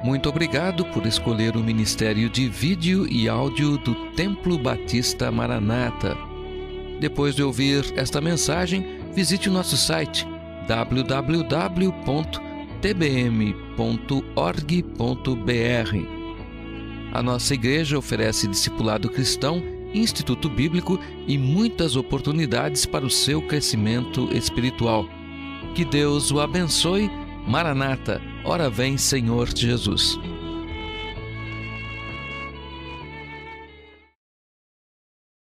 Muito obrigado por escolher o Ministério de Vídeo e Áudio do Templo Batista Maranata. Depois de ouvir esta mensagem, visite o nosso site www.tbm.org.br. A nossa igreja oferece discipulado cristão, instituto bíblico e muitas oportunidades para o seu crescimento espiritual. Que Deus o abençoe. Maranata, ora vem, Senhor Jesus.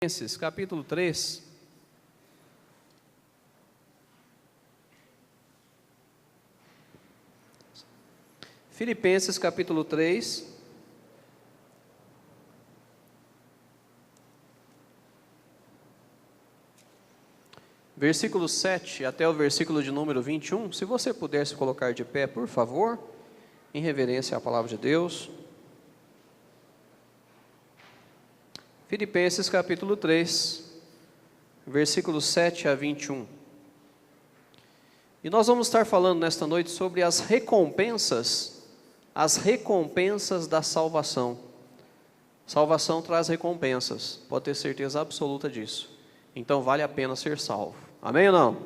Filipenses, capítulo 3. Filipenses, capítulo 3. Versículo 7 até o versículo de número 21. Se você puder se colocar de pé, por favor, em reverência à palavra de Deus. Filipenses capítulo 3, versículos 7 a 21. E nós vamos estar falando nesta noite sobre as recompensas da salvação. Salvação traz recompensas, pode ter certeza absoluta disso. Então vale a pena ser salvo. Amém ou não?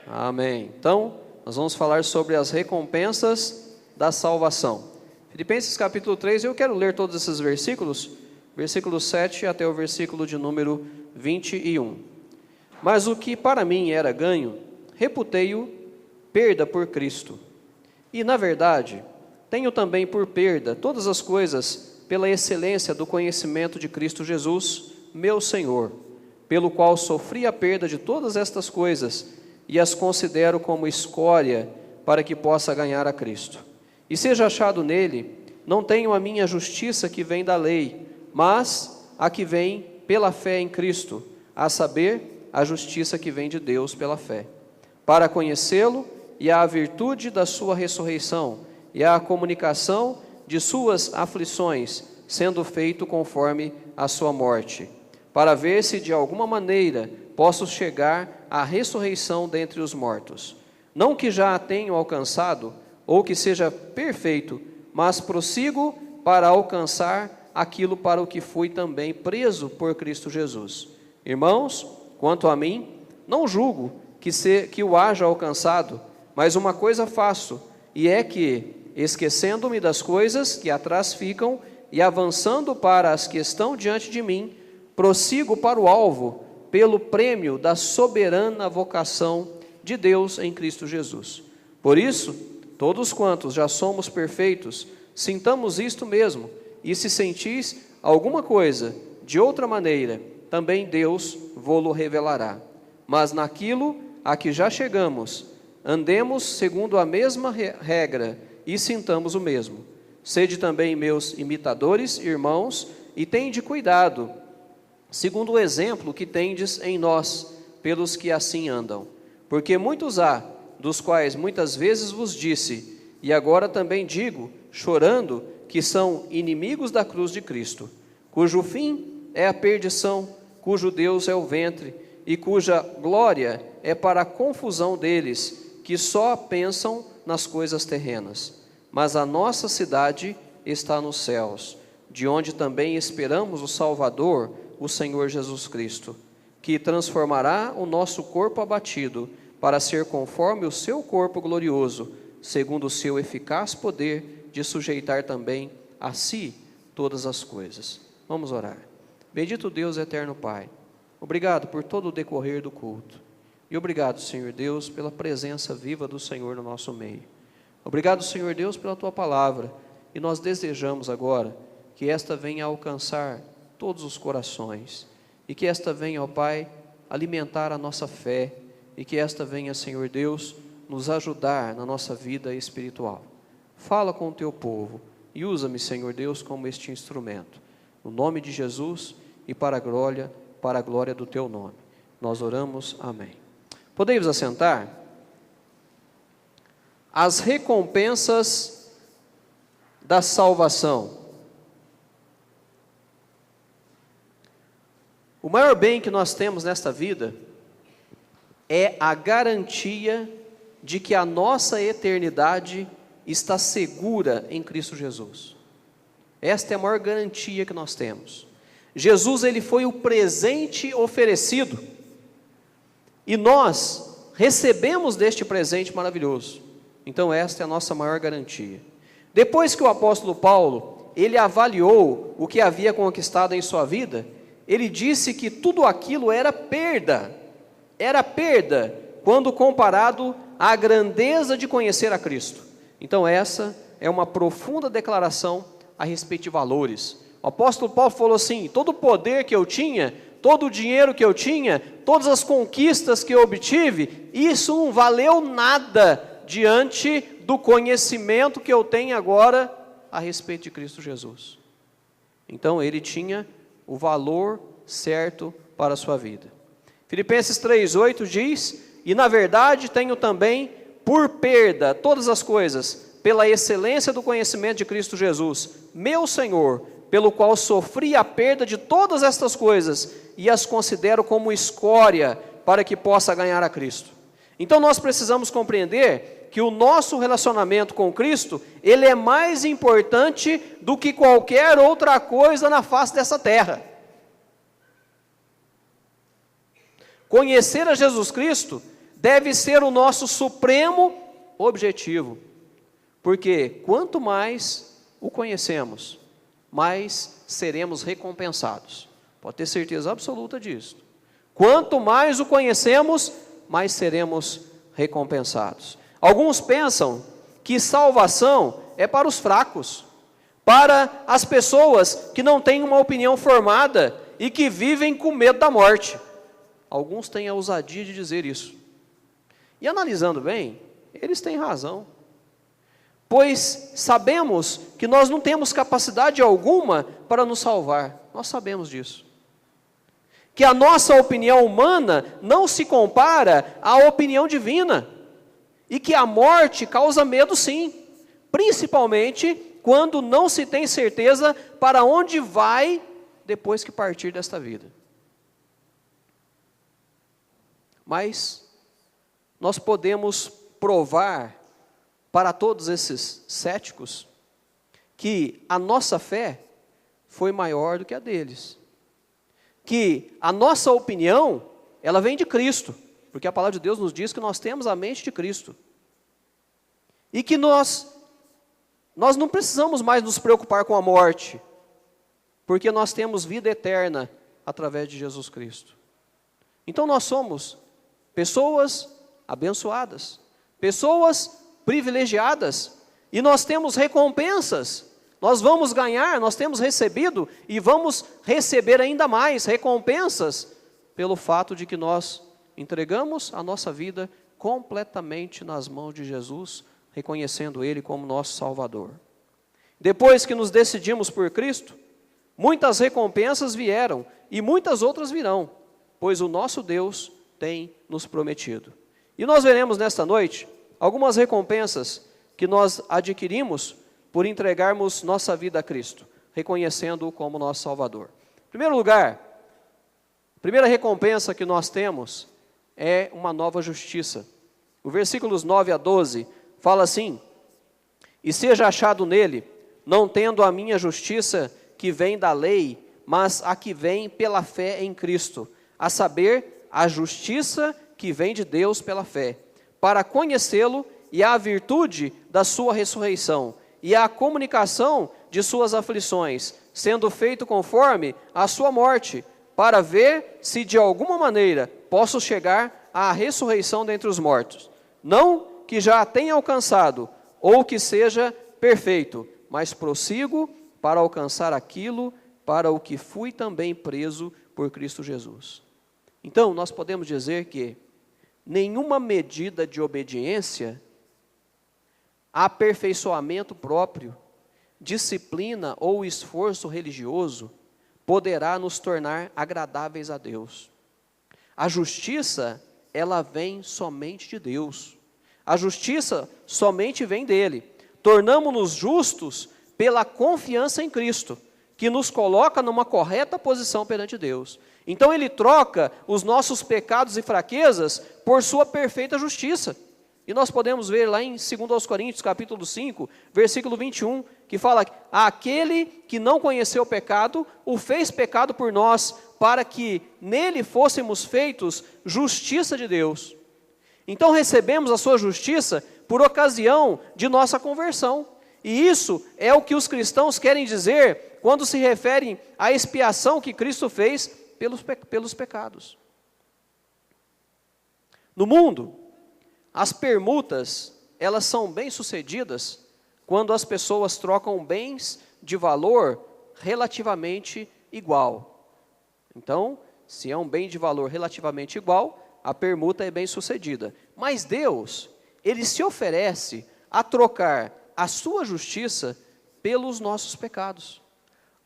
Amém. Então, nós vamos falar sobre as recompensas da salvação. Filipenses capítulo 3, eu quero ler todos esses versículos, versículo 7 até o versículo de número 21. Mas o que para mim era ganho, reputei-o perda por Cristo. E, na verdade, tenho também por perda todas as coisas pela excelência do conhecimento de Cristo Jesus, meu Senhor, pelo qual sofri a perda de todas estas coisas e as considero como escória para que possa ganhar a Cristo. E seja achado nele, não tenho a minha justiça que vem da lei, mas a que vem pela fé em Cristo, a saber, a justiça que vem de Deus pela fé, para conhecê-lo e a virtude da sua ressurreição e a comunicação de suas aflições, sendo feito conforme a sua morte, para ver se de alguma maneira posso chegar à ressurreição dentre os mortos. Não que já a tenho alcançado, ou que seja perfeito, mas prossigo para alcançar aquilo para o que fui também preso por Cristo Jesus. Irmãos, quanto a mim, não julgo que o haja alcançado, mas uma coisa faço, e é que, esquecendo-me das coisas que atrás ficam, e avançando para as que estão diante de mim, prossigo para o alvo, pelo prêmio da soberana vocação de Deus em Cristo Jesus. Por isso, todos quantos já somos perfeitos, sintamos isto mesmo, e se sentis alguma coisa de outra maneira, também Deus vô-lo revelará. Mas naquilo a que já chegamos, andemos segundo a mesma regra, e sintamos o mesmo. Sede também meus imitadores, irmãos, e tende cuidado, segundo o exemplo que tendes em nós, pelos que assim andam. Porque muitos há, dos quais muitas vezes vos disse, e agora também digo, chorando, que são inimigos da cruz de Cristo, cujo fim é a perdição, cujo Deus é o ventre, e cuja glória é para a confusão deles, que só pensam nas coisas terrenas. Mas a nossa cidade está nos céus, de onde também esperamos o Salvador, o Senhor Jesus Cristo, que transformará o nosso corpo abatido para ser conforme o seu corpo glorioso, segundo o seu eficaz poder de sujeitar também a si todas as coisas. Vamos orar. Bendito Deus eterno Pai, obrigado por todo o decorrer do culto. E obrigado, Senhor Deus, pela presença viva do Senhor no nosso meio. Obrigado, Senhor Deus, pela Tua palavra. E nós desejamos agora que esta venha alcançar todos os corações, e que esta venha, ó Pai, alimentar a nossa fé, e que esta venha, Senhor Deus, nos ajudar na nossa vida espiritual. Fala com o Teu povo, e usa-me, Senhor Deus, como este instrumento, no nome de Jesus, e para a glória do Teu nome. Nós oramos, amém. Podemos assentar? As recompensas da salvação. O maior bem que nós temos nesta vida é a garantia de que a nossa eternidade está segura em Cristo Jesus. Esta é a maior garantia que nós temos. Jesus, ele foi o presente oferecido, e nós recebemos deste presente maravilhoso. Então esta é a nossa maior garantia. Depois que o apóstolo Paulo, ele avaliou o que havia conquistado em sua vida, ele disse que tudo aquilo era perda quando comparado à grandeza de conhecer a Cristo. Então essa é uma profunda declaração a respeito de valores. O apóstolo Paulo falou assim: todo o poder que eu tinha, todo o dinheiro que eu tinha, todas as conquistas que eu obtive, isso não valeu nada diante do conhecimento que eu tenho agora a respeito de Cristo Jesus. Então ele tinha o valor certo para a sua vida. Filipenses 3,8 diz: e na verdade tenho também por perda todas as coisas, pela excelência do conhecimento de Cristo Jesus, meu Senhor, pelo qual sofri a perda de todas estas coisas, e as considero como escória, para que possa ganhar a Cristo. Então nós precisamos compreender que o nosso relacionamento com Cristo, ele é mais importante do que qualquer outra coisa na face dessa terra. Conhecer a Jesus Cristo deve ser o nosso supremo objetivo, porque quanto mais o conhecemos, mais seremos recompensados. Pode ter certeza absoluta disso. Quanto mais o conhecemos, mais seremos recompensados. Alguns pensam que salvação é para os fracos, para as pessoas que não têm uma opinião formada e que vivem com medo da morte. Alguns têm a ousadia de dizer isso. E analisando bem, eles têm razão. Pois sabemos que nós não temos capacidade alguma para nos salvar. Nós sabemos disso. Que a nossa opinião humana não se compara à opinião divina. E que a morte causa medo sim. Principalmente quando não se tem certeza para onde vai depois que partir desta vida. Mas nós podemos provar para todos esses céticos que a nossa fé foi maior do que a deles. Que a nossa opinião, ela vem de Cristo, porque a palavra de Deus nos diz que nós temos a mente de Cristo. E que nós não precisamos mais nos preocupar com a morte, porque nós temos vida eterna através de Jesus Cristo. Então nós somos pessoas abençoadas, pessoas privilegiadas, e nós temos recompensas, nós vamos ganhar, nós temos recebido e vamos receber ainda mais recompensas pelo fato de que nós entregamos a nossa vida completamente nas mãos de Jesus, reconhecendo Ele como nosso Salvador. Depois que nos decidimos por Cristo, muitas recompensas vieram e muitas outras virão, pois o nosso Deus tem nos prometido. E nós veremos nesta noite algumas recompensas que nós adquirimos por entregarmos nossa vida a Cristo, reconhecendo-o como nosso Salvador. Em primeiro lugar, a primeira recompensa que nós temos é uma nova justiça. O versículos 9 a 12 fala assim: e seja achado nele, não tendo a minha justiça que vem da lei, mas a que vem pela fé em Cristo, a saber, a justiça que vem de Deus pela fé, para conhecê-lo e a virtude da sua ressurreição, e a comunicação de suas aflições, sendo feito conforme a sua morte, para ver se de alguma maneira posso chegar à ressurreição dentre os mortos. Não que já a tenha alcançado, ou que seja perfeito, mas prossigo para alcançar aquilo para o que fui também preso por Cristo Jesus. Então, nós podemos dizer que nenhuma medida de obediência, aperfeiçoamento próprio, disciplina ou esforço religioso poderá nos tornar agradáveis a Deus. A justiça, ela vem somente de Deus. A justiça somente vem dele. Tornamo-nos justos pela confiança em Cristo, que nos coloca numa correta posição perante Deus. Então ele troca os nossos pecados e fraquezas por sua perfeita justiça. E nós podemos ver lá em 2 Coríntios, capítulo 5, versículo 21, que fala: aquele que não conheceu o pecado, o fez pecado por nós, para que nele fôssemos feitos justiça de Deus. Então recebemos a sua justiça por ocasião de nossa conversão. E isso é o que os cristãos querem dizer quando se referem à expiação que Cristo fez pelos pecados. No mundo, as permutas, elas são bem-sucedidas quando as pessoas trocam bens de valor relativamente igual. Então, se é um bem de valor relativamente igual, a permuta é bem-sucedida. Mas Deus, Ele se oferece a trocar a sua justiça pelos nossos pecados.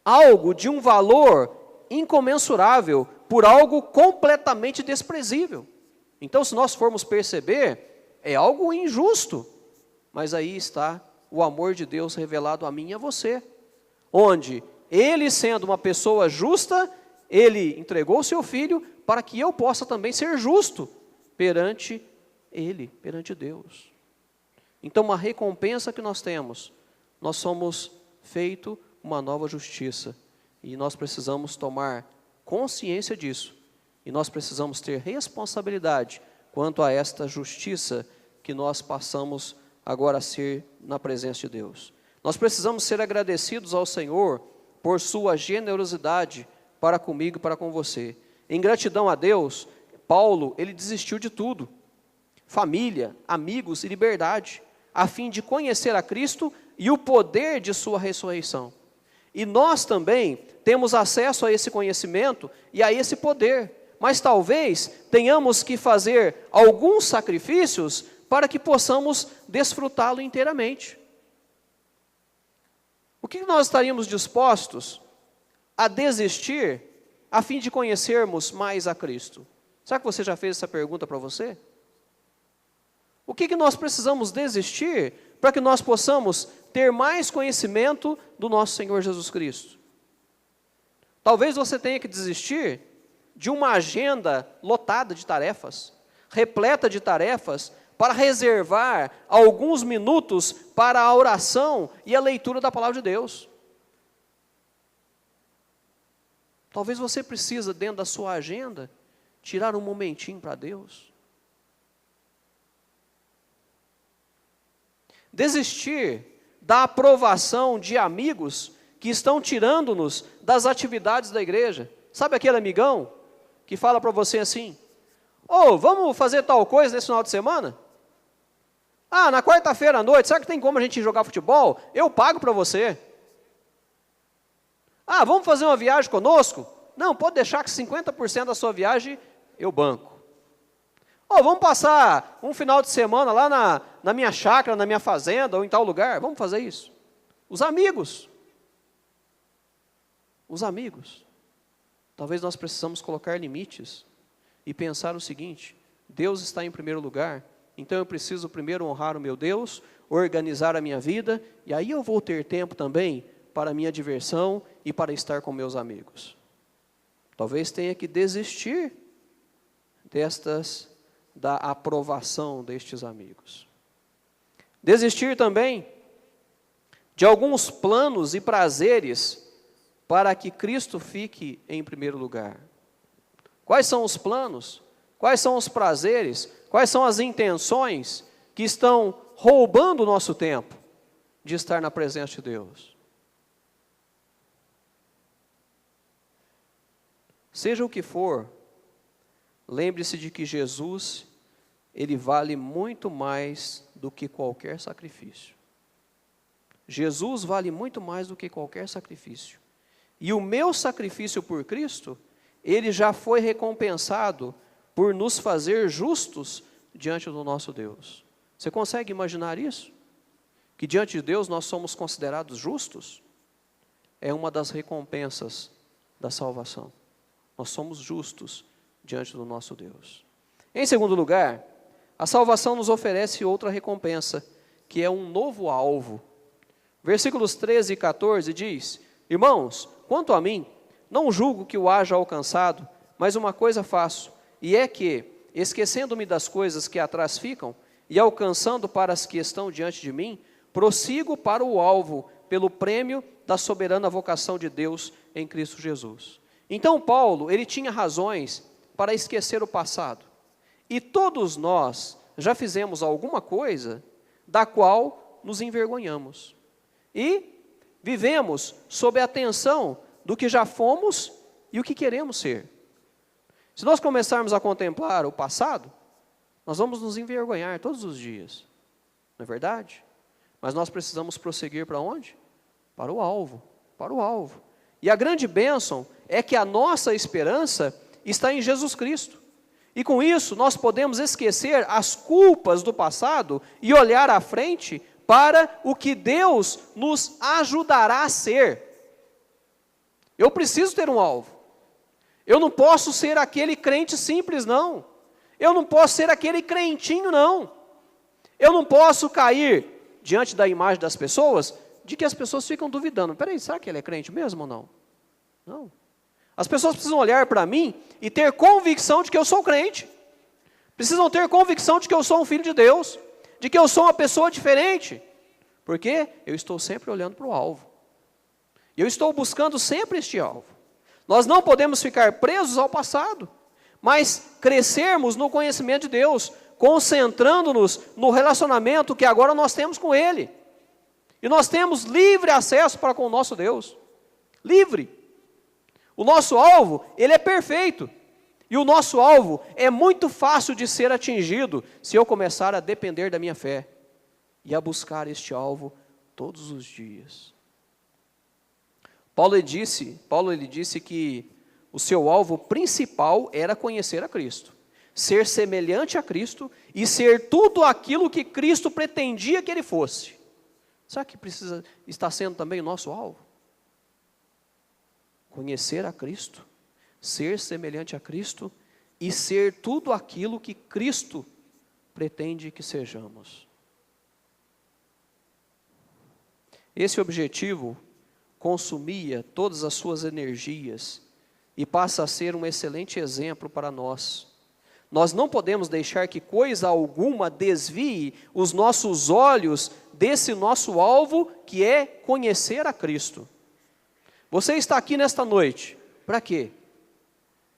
Algo de um valor incomensurável por algo completamente desprezível. Então, se nós formos perceber, é algo injusto, mas aí está o amor de Deus revelado a mim e a você, onde Ele, sendo uma pessoa justa, Ele entregou o seu Filho para que eu possa também ser justo perante Ele, perante Deus. Então, uma recompensa que nós temos, nós somos feito uma nova justiça, e nós precisamos tomar consciência disso, e nós precisamos ter responsabilidade quanto a esta justiça que nós passamos agora a ser na presença de Deus. Nós precisamos ser agradecidos ao Senhor por sua generosidade para comigo e para com você. Em gratidão a Deus, Paulo, ele desistiu de tudo, família, amigos e liberdade, a fim de conhecer a Cristo e o poder de sua ressurreição. E nós também temos acesso a esse conhecimento e a esse poder, mas talvez tenhamos que fazer alguns sacrifícios para que possamos desfrutá-lo inteiramente. O que nós estaríamos dispostos a desistir a fim de conhecermos mais a Cristo? Será que você já fez essa pergunta para você? O que nós precisamos desistir para que nós possamos ter mais conhecimento do nosso Senhor Jesus Cristo? Talvez você tenha que desistir de uma agenda lotada de tarefas, repleta de tarefas, para reservar alguns minutos para a oração e a leitura da palavra de Deus. Talvez você precisa, dentro da sua agenda, tirar um momentinho para Deus. Desistir da aprovação de amigos que estão tirando-nos das atividades da igreja. Sabe aquele amigão que fala para você assim: vamos fazer tal coisa nesse final de semana? Na quarta-feira à noite, será que tem como a gente jogar futebol? Eu pago para você. Vamos fazer uma viagem conosco? Não, pode deixar que 50% da sua viagem eu banco. Vamos passar um final de semana lá na minha chácara, na minha fazenda, ou em tal lugar? Vamos fazer isso. Os amigos. Talvez nós precisamos colocar limites e pensar o seguinte: Deus está em primeiro lugar, então eu preciso primeiro honrar o meu Deus, organizar a minha vida, e aí eu vou ter tempo também para a minha diversão e para estar com meus amigos. Talvez tenha que desistir da aprovação destes amigos. Desistir também de alguns planos e prazeres para que Cristo fique em primeiro lugar. Quais são os planos? Quais são os prazeres? Quais são as intenções que estão roubando o nosso tempo de estar na presença de Deus? Seja o que for, lembre-se de que Jesus, Ele vale muito mais do que qualquer sacrifício. Jesus vale muito mais do que qualquer sacrifício. E o meu sacrifício por Cristo, Ele já foi recompensado por nos fazer justos diante do nosso Deus. Você consegue imaginar isso? Que diante de Deus nós somos considerados justos? É uma das recompensas da salvação. Nós somos justos diante do nosso Deus. Em segundo lugar, a salvação nos oferece outra recompensa, que é um novo alvo. Versículos 13 e 14 diz: Irmãos, quanto a mim, não julgo que o haja alcançado, mas uma coisa faço, e é que, esquecendo-me das coisas que atrás ficam, e alcançando para as que estão diante de mim, prossigo para o alvo, pelo prêmio da soberana vocação de Deus em Cristo Jesus. Então Paulo, ele tinha razões para esquecer o passado. E todos nós já fizemos alguma coisa da qual nos envergonhamos. E vivemos sob a tensão do que já fomos e o que queremos ser. Se nós começarmos a contemplar o passado, nós vamos nos envergonhar todos os dias. Não é verdade? Mas nós precisamos prosseguir para onde? Para o alvo. Para o alvo. E a grande bênção é que a nossa esperança está em Jesus Cristo. E com isso nós podemos esquecer as culpas do passado e olhar à frente para o que Deus nos ajudará a ser. Eu preciso ter um alvo. Eu não posso ser aquele crente simples, não. Eu não posso ser aquele crentinho, não. Eu não posso cair diante da imagem das pessoas, de que as pessoas ficam duvidando. Peraí, será que ele é crente mesmo ou não? Não. As pessoas precisam olhar para mim e ter convicção de que eu sou crente. Precisam ter convicção de que eu sou um filho de Deus, de que eu sou uma pessoa diferente. Porque eu estou sempre olhando para o alvo. Eu estou buscando sempre este alvo. Nós não podemos ficar presos ao passado, mas crescermos no conhecimento de Deus, concentrando-nos no relacionamento que agora nós temos com Ele. E nós temos livre acesso para com o nosso Deus. Livre. O nosso alvo, ele é perfeito. E o nosso alvo é muito fácil de ser atingido se eu começar a depender da minha fé e a buscar este alvo todos os dias. Paulo ele disse que o seu alvo principal era conhecer a Cristo, ser semelhante a Cristo e ser tudo aquilo que Cristo pretendia que ele fosse. Será que está sendo também o nosso alvo? Conhecer a Cristo, ser semelhante a Cristo e ser tudo aquilo que Cristo pretende que sejamos. Esse objetivo consumia todas as suas energias e passa a ser um excelente exemplo para nós. Nós não podemos deixar que coisa alguma desvie os nossos olhos desse nosso alvo, que é conhecer a Cristo. Você está aqui nesta noite, para quê?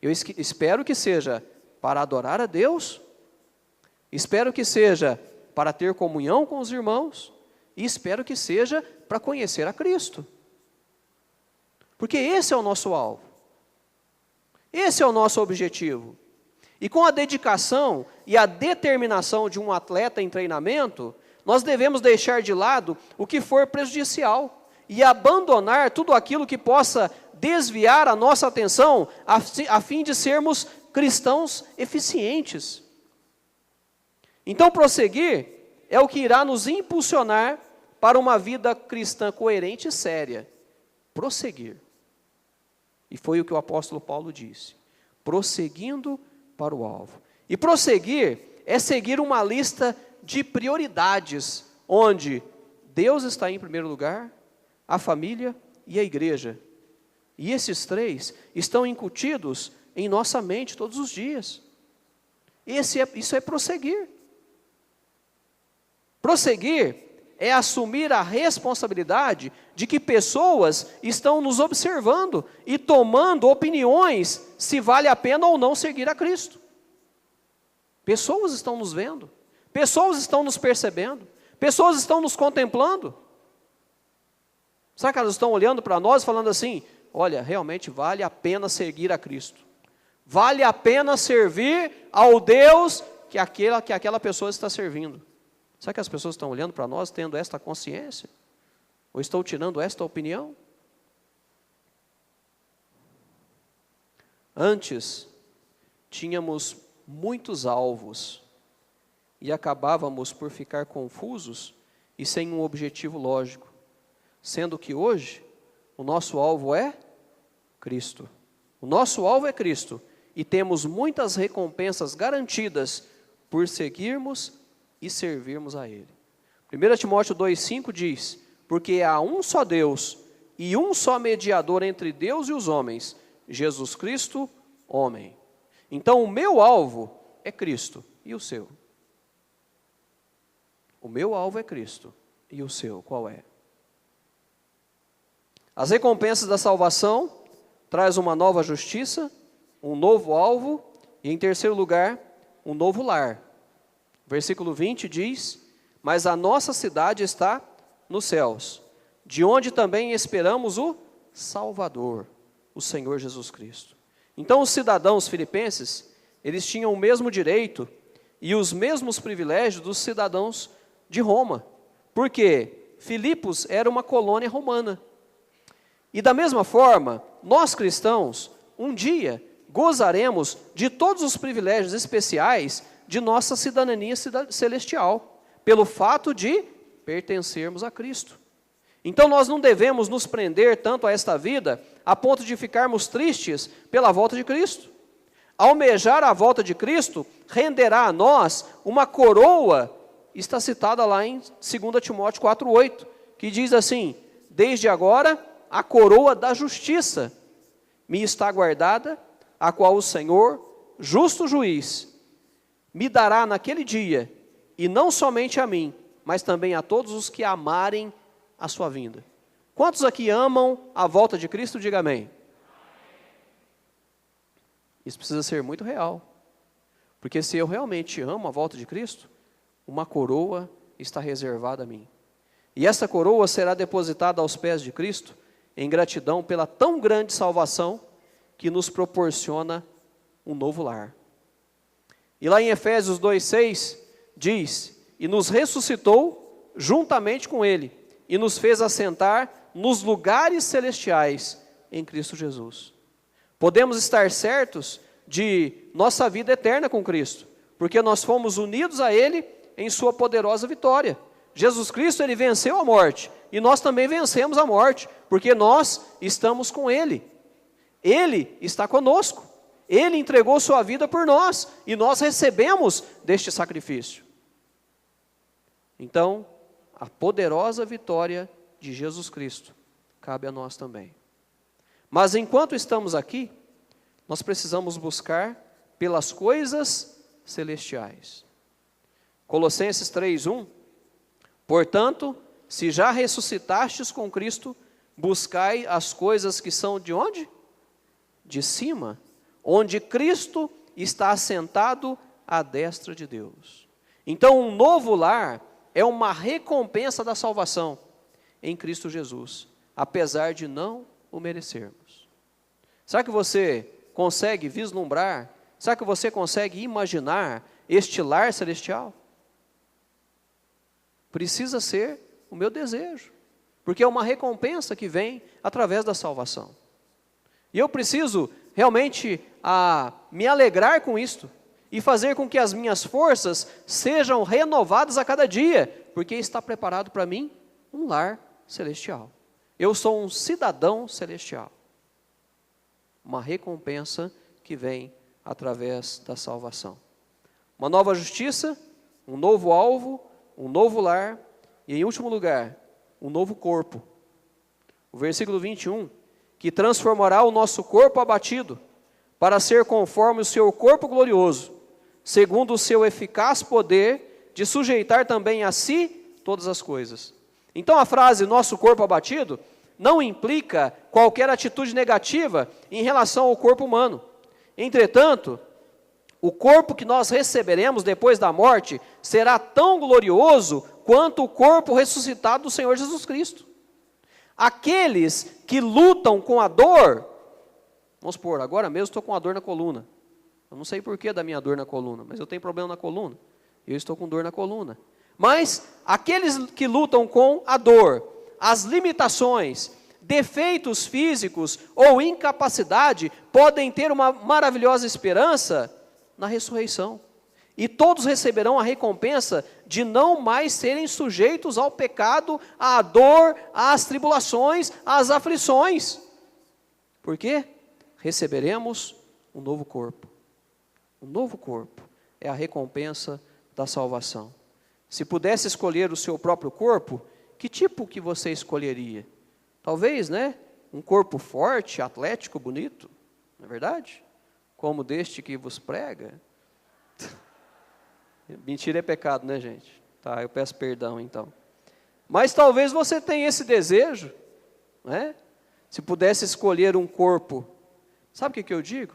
Eu espero que seja para adorar a Deus, espero que seja para ter comunhão com os irmãos, e espero que seja para conhecer a Cristo. Porque esse é o nosso alvo. Esse é o nosso objetivo. E com a dedicação e a determinação de um atleta em treinamento, nós devemos deixar de lado o que for prejudicial e abandonar tudo aquilo que possa desviar a nossa atenção a fim de sermos cristãos eficientes. Então, prosseguir é o que irá nos impulsionar para uma vida cristã coerente e séria. Prosseguir. E foi o que o apóstolo Paulo disse. Prosseguindo para o alvo. E prosseguir é seguir uma lista de prioridades, onde Deus está em primeiro lugar, a família e a igreja. E esses três estão incutidos em nossa mente todos os dias. Isso é prosseguir. Prosseguir é assumir a responsabilidade de que pessoas estão nos observando e tomando opiniões se vale a pena ou não seguir a Cristo. Pessoas estão nos vendo, pessoas estão nos percebendo, pessoas estão nos contemplando. Será que elas estão olhando para nós falando assim, olha, realmente vale a pena seguir a Cristo. Vale a pena servir ao Deus que aquela pessoa está servindo. Será que as pessoas estão olhando para nós tendo esta consciência? Ou estão tirando esta opinião? Antes, tínhamos muitos alvos e acabávamos por ficar confusos e sem um objetivo lógico, sendo que hoje o nosso alvo é Cristo. O nosso alvo é Cristo e temos muitas recompensas garantidas por seguirmos e servirmos a Ele. 1 Timóteo 2,5 diz, porque há um só Deus e um só mediador entre Deus e os homens, Jesus Cristo, homem. Então o meu alvo é Cristo, e o seu? O meu alvo é Cristo. E o seu, qual é? As recompensas da salvação traz uma nova justiça, um novo alvo e, em terceiro lugar, um novo lar. Versículo 20 diz: mas a nossa cidade está nos céus, de onde também esperamos o Salvador, o Senhor Jesus Cristo. Então os cidadãos filipenses, eles tinham o mesmo direito e os mesmos privilégios dos cidadãos de Roma, porque Filipos era uma colônia romana. E da mesma forma, nós cristãos, um dia, gozaremos de todos os privilégios especiais de nossa cidadania celestial, pelo fato de pertencermos a Cristo. Então nós não devemos nos prender tanto a esta vida, a ponto de ficarmos tristes pela volta de Cristo. Almejar a volta de Cristo renderá a nós uma coroa, está citada lá em 2 Timóteo 4,8, que diz assim: desde agora a coroa da justiça me está guardada, a qual o Senhor, justo juiz, me dará naquele dia, e não somente a mim, mas também a todos os que amarem a sua vinda. Quantos aqui amam a volta de Cristo? Diga amém. Isso precisa ser muito real, porque se eu realmente amo a volta de Cristo, uma coroa está reservada a mim. E essa coroa será depositada aos pés de Cristo, em gratidão pela tão grande salvação que nos proporciona um novo lar. E lá em Efésios 2,6 diz: e nos ressuscitou juntamente com Ele, e nos fez assentar nos lugares celestiais em Cristo Jesus. Podemos estar certos de nossa vida eterna com Cristo, porque nós fomos unidos a Ele em sua poderosa vitória. Jesus Cristo, Ele venceu a morte, e nós também vencemos a morte, porque nós estamos com Ele. Ele está conosco. Ele entregou sua vida por nós, e nós recebemos deste sacrifício. Então, a poderosa vitória de Jesus Cristo cabe a nós também. Mas enquanto estamos aqui, nós precisamos buscar pelas coisas celestiais. Colossenses 3:1, portanto, se já ressuscitastes com Cristo, buscai as coisas que são de onde? De cima, onde Cristo está assentado à destra de Deus. Então, um novo lar é uma recompensa da salvação em Cristo Jesus, apesar de não o merecermos. Será que você consegue vislumbrar? Será que você consegue imaginar este lar celestial? Precisa ser o meu desejo, porque é uma recompensa que vem através da salvação. E eu preciso realmente me alegrar com isto, e fazer com que as minhas forças sejam renovadas a cada dia, porque está preparado para mim um lar celestial. Eu sou um cidadão celestial. Uma recompensa que vem através da salvação. Uma nova justiça, um novo alvo, um novo lar, e em último lugar, um novo corpo. O versículo 21, que transformará o nosso corpo abatido, para ser conforme o seu corpo glorioso, segundo o seu eficaz poder de sujeitar também a si todas as coisas. Então a frase nosso corpo abatido não implica qualquer atitude negativa em relação ao corpo humano. Entretanto, o corpo que nós receberemos depois da morte será tão glorioso quanto o corpo ressuscitado do Senhor Jesus Cristo. Aqueles que lutam com a dor, vamos supor, agora mesmo estou com a dor na coluna. Eu não sei porquê da minha dor na coluna, mas eu tenho problema na coluna. Eu estou com dor na coluna. Mas aqueles que lutam com a dor, as limitações, defeitos físicos ou incapacidade, podem ter uma maravilhosa esperança na ressurreição. E todos receberão a recompensa de não mais serem sujeitos ao pecado, à dor, às tribulações, às aflições. Por quê? Receberemos um novo corpo. O novo corpo é a recompensa da salvação. Se pudesse escolher o seu próprio corpo, que tipo que você escolheria? Talvez, um corpo forte, atlético, bonito, não é verdade? Como deste que vos prega. Mentira é pecado, né, gente? Tá, eu peço perdão então. Mas talvez você tenha esse desejo, né? Se pudesse escolher um corpo, sabe o que eu digo?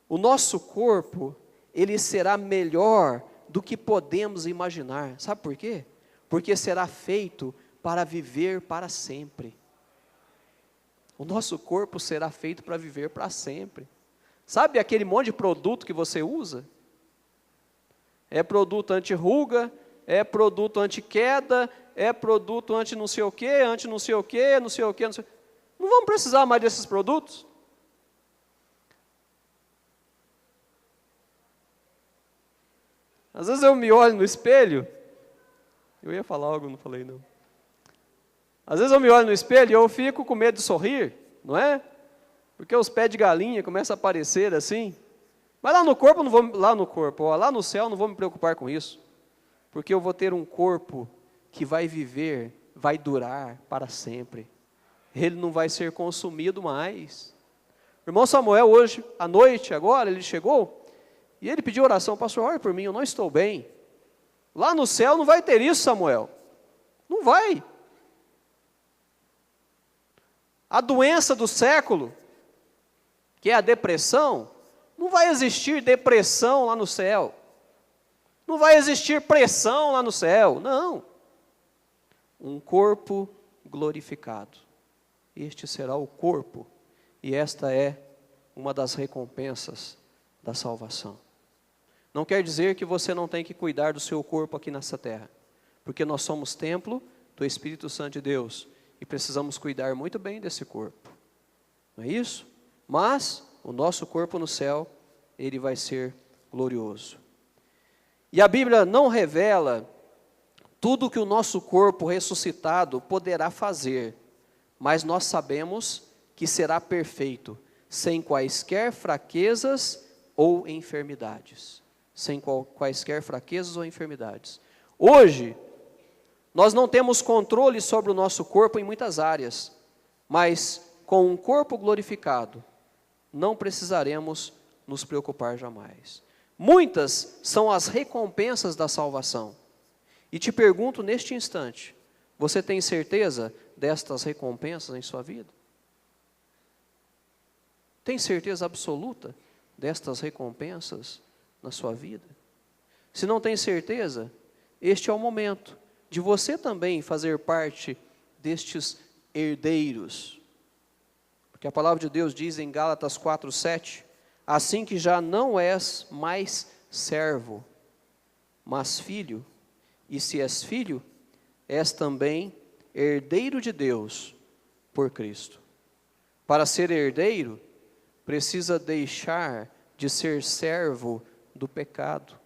O nosso corpo, ele será melhor do que podemos imaginar. Sabe por quê? Porque será feito para viver para sempre. O nosso corpo será feito para viver para sempre. Sabe aquele monte de produto que você usa? É produto anti-ruga, é produto anti-queda, é produto anti não sei o quê, anti não sei o quê, não sei o quê, não sei. Não vamos precisar mais desses produtos? Às vezes eu me olho no espelho, eu ia falar algo, não falei não. Às vezes eu me olho no espelho e eu fico com medo de sorrir, não é? Porque os pés de galinha começam a aparecer assim. Mas lá no corpo, lá no céu, não vou me preocupar com isso. Porque eu vou ter um corpo que vai viver, vai durar para sempre. Ele não vai ser consumido mais. O irmão Samuel hoje, à noite, agora, ele chegou e ele pediu oração. Pastor, ore por mim, eu não estou bem. Lá no céu não vai ter isso, Samuel. Não vai. A doença do século, que é a depressão, não vai existir depressão lá no céu. Não vai existir pressão lá no céu, não. Um corpo glorificado. Este será o corpo, e esta é uma das recompensas da salvação. Não quer dizer que você não tem que cuidar do seu corpo aqui nessa terra, porque nós somos templo do Espírito Santo de Deus, e precisamos cuidar muito bem desse corpo. Não é isso? Mas o nosso corpo no céu, ele vai ser glorioso. E a Bíblia não revela tudo que o nosso corpo ressuscitado poderá fazer, mas nós sabemos que será perfeito, sem quaisquer fraquezas ou enfermidades. Sem quaisquer fraquezas ou enfermidades. Hoje, nós não temos controle sobre o nosso corpo em muitas áreas, mas com um corpo glorificado, não precisaremos nos preocupar jamais. Muitas são as recompensas da salvação. E te pergunto neste instante, você tem certeza destas recompensas em sua vida? Tem certeza absoluta destas recompensas na sua vida? Se não tem certeza, este é o momento de você também fazer parte destes herdeiros. Porque a palavra de Deus diz em Gálatas 4:7, assim que já não és mais servo, mas filho, e se és filho, és também herdeiro de Deus por Cristo. Para ser herdeiro, precisa deixar de ser servo do pecado.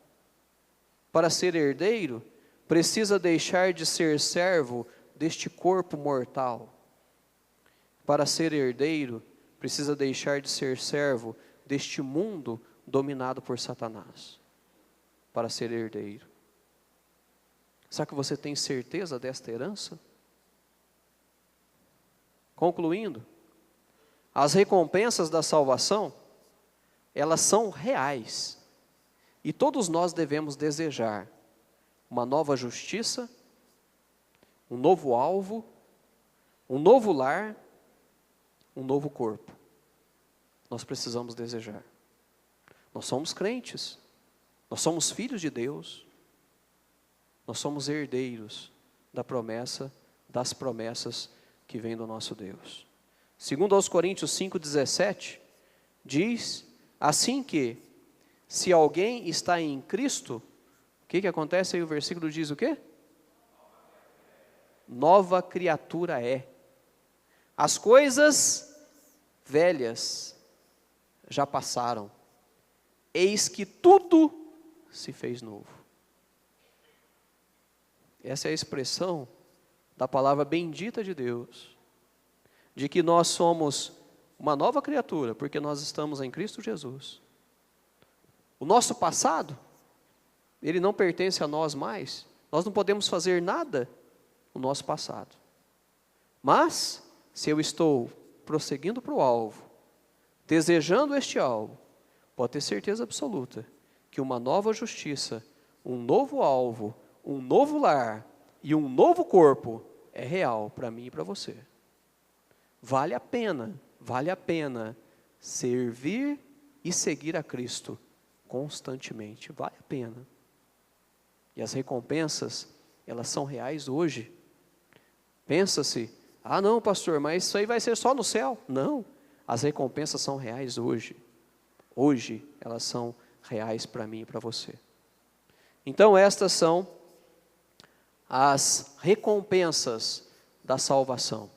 Para ser herdeiro, precisa deixar de ser servo deste corpo mortal. Para ser herdeiro, precisa deixar de ser servo deste mundo dominado por Satanás. Para ser herdeiro. Será que você tem certeza desta herança? Concluindo, as recompensas da salvação, elas são reais. E todos nós devemos desejar uma nova justiça, um novo alvo, um novo lar, um novo corpo. Nós precisamos desejar. Nós somos crentes, nós somos filhos de Deus, nós somos herdeiros da promessa, das promessas que vêm do nosso Deus. Segundo aos Coríntios 5:17, diz assim que, se alguém está em Cristo, o que acontece aí? O versículo diz o quê? Nova criatura é. As coisas velhas já passaram. Eis que tudo se fez novo. Essa é a expressão da palavra bendita de Deus, de que nós somos uma nova criatura, porque nós estamos em Cristo Jesus. O nosso passado, ele não pertence a nós mais. Nós não podemos fazer nada no nosso passado. Mas, se eu estou prosseguindo para o alvo, desejando este alvo, pode ter certeza absoluta que uma nova justiça, um novo alvo, um novo lar e um novo corpo é real para mim e para você. Vale a pena servir e seguir a Cristo constantemente. Vale a pena. E as recompensas, elas são reais hoje. Pensa-se, não, pastor, mas isso aí vai ser só no céu. Não, as recompensas são reais hoje. Hoje, elas são reais para mim e para você. Então, estas são as recompensas da salvação.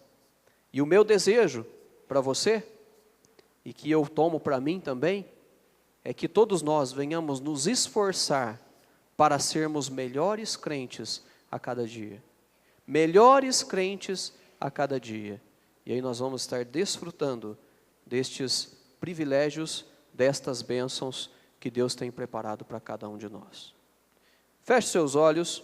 E o meu desejo para você, e que eu tomo para mim também, é que todos nós venhamos nos esforçar para sermos melhores crentes a cada dia. Melhores crentes a cada dia. E aí nós vamos estar desfrutando destes privilégios, destas bênçãos que Deus tem preparado para cada um de nós. Feche seus olhos.